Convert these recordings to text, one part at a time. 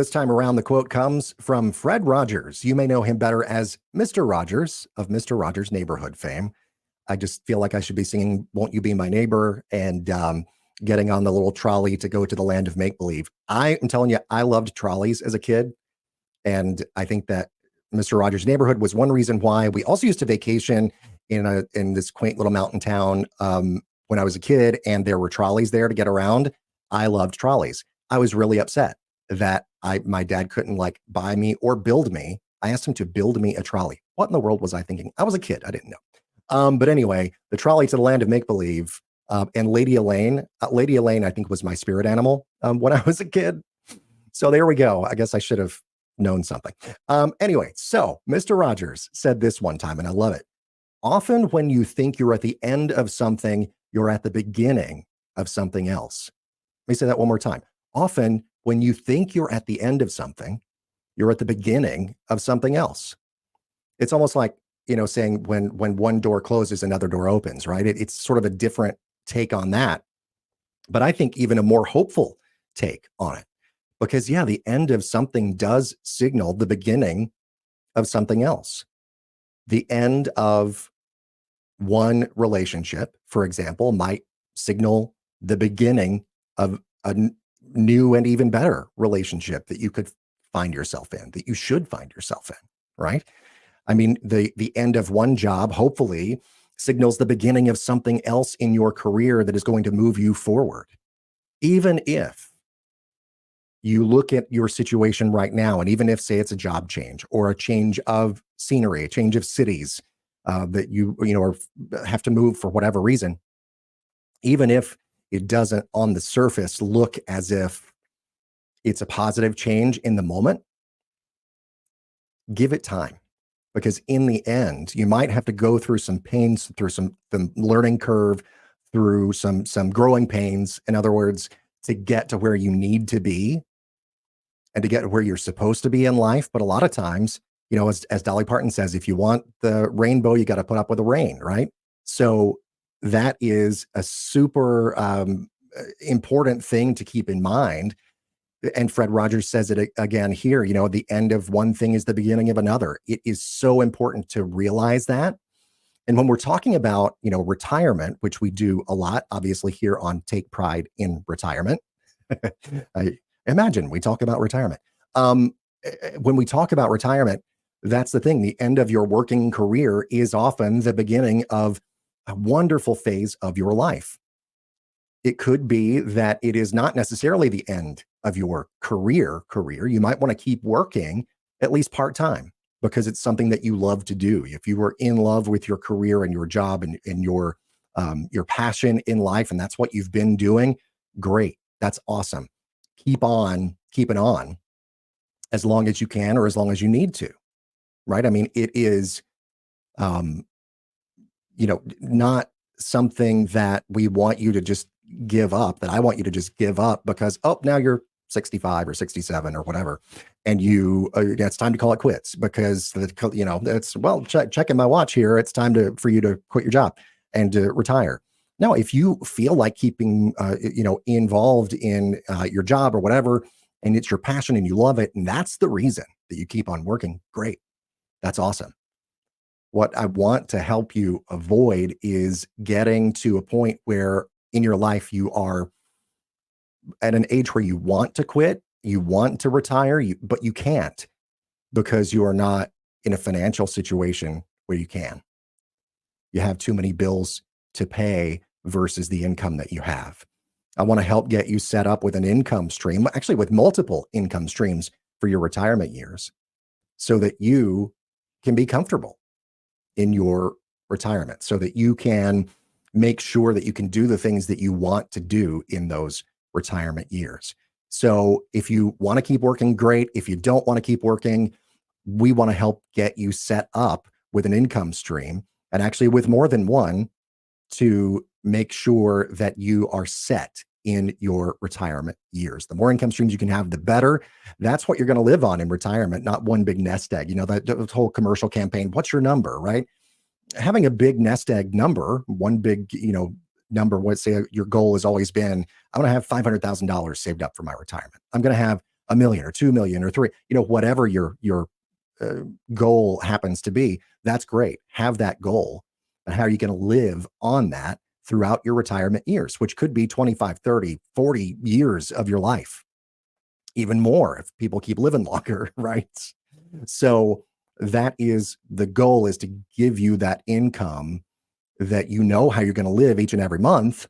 This time around, the quote comes from Fred Rogers. You may know him better as Mr. Rogers of Mr. Rogers' Neighborhood fame. I just feel like I should be singing Won't You Be My Neighbor and getting on the little trolley to go to the land of make-believe. I am telling you, I loved trolleys as a kid. And I think that Mr. Rogers' Neighborhood was one reason why. We also used to vacation in this quaint little mountain town when I was a kid, and there were trolleys there to get around. I loved trolleys. I was really upset that my dad couldn't like buy me or build me. I asked him to build me a trolley. What in the world was I thinking? I was a kid. I didn't know. But anyway, the trolley to the land of make-believe and Lady Elaine. Lady Elaine, I think, was my spirit animal when I was a kid. So there we go. I guess I should have known something. Anyway, so Mr. Rogers said this one time, and I love it. Often when you think you're at the end of something, you're at the beginning of something else. Let me say that one more time. Often when you think you're at the end of something, you're at the beginning of something else. It's almost like, saying when one door closes, another door opens, right? It's sort of a different take on that. But I think even a more hopeful take on it. Because, yeah, the end of something does signal the beginning of something else. The end of one relationship, for example, might signal the beginning of a new and even better relationship that you could find yourself in, that you should find yourself in, right? I mean, the end of one job, hopefully, signals the beginning of something else in your career that is going to move you forward. Even if you look at your situation right now, and even if, say, it's a job change or a change of scenery, a change of cities that you have to move for whatever reason, even if it doesn't on the surface look as if it's a positive change in the moment, give it time. Because in the end, you might have to go through some pains, through some learning curve, through some growing pains, in other words, to get to where you need to be and to get to where you're supposed to be in life. But a lot of times, as Dolly Parton says, if you want the rainbow, you got to put up with the rain, right? So that is a super important thing to keep in mind. And Fred Rogers says it again here, the end of one thing is the beginning of another. It is so important to realize that. And when we're talking about, retirement, which we do a lot, obviously here on Take Pride in Retirement, I imagine we talk about retirement. When we talk about retirement, that's the thing. The end of your working career is often the beginning of a wonderful phase of your life. It could be that it is not necessarily the end of your career. You might want to keep working at least part-time because it's something that you love to do. If you were in love with your career and your job and your passion in life, and that's what you've been doing, great. That's awesome. Keep on keeping on as long as you can or as long as you need to, right? I mean, it is, not something that we want you to just give up, that I want you to just give up because, now you're 65 or 67 or whatever. And it's time to call it quits because, checking my watch here. It's time for you to quit your job and to retire. Now, if you feel like keeping, involved in your job or whatever, and it's your passion and you love it, and that's the reason that you keep on working, great. That's awesome. What I want to help you avoid is getting to a point where in your life you are at an age where you want to quit, you want to retire, but you can't because you are not in a financial situation where you can. You have too many bills to pay versus the income that you have. I want to help get you set up with an income stream, actually with multiple income streams for your retirement years so that you can be comfortable in your retirement, so that you can make sure that you can do the things that you want to do in those retirement years. So if you want to keep working, great. If you don't want to keep working, we want to help get you set up with an income stream, and actually with more than one, to make sure that you are set in your retirement years. The more income streams you can have, the better. That's what you're going to live on in retirement, not one big nest egg. That whole commercial campaign, what's your number, right? Having a big nest egg number, one big, number, let's say your goal has always been, I'm going to have $500,000 saved up for my retirement. I'm going to have a million or 2 million or 3, whatever your uh, goal happens to be, that's great. Have that goal. But how are you going to live on that throughout your retirement years, which could be 25, 30, 40 years of your life, even more if people keep living longer, right? So that is the goal, is to give you that income that how you're going to live each and every month,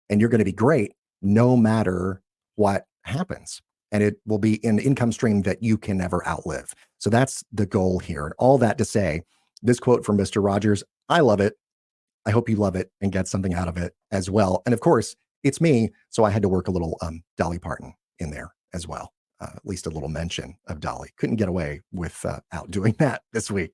and you're going to be great no matter what happens. And it will be an income stream that you can never outlive. So that's the goal here. And all that to say, this quote from Mr. Rogers, I love it. I hope you love it and get something out of it as well. And of course, it's me. So I had to work a little Dolly Parton in there as well. At least a little mention of Dolly. Couldn't get away without doing that this week.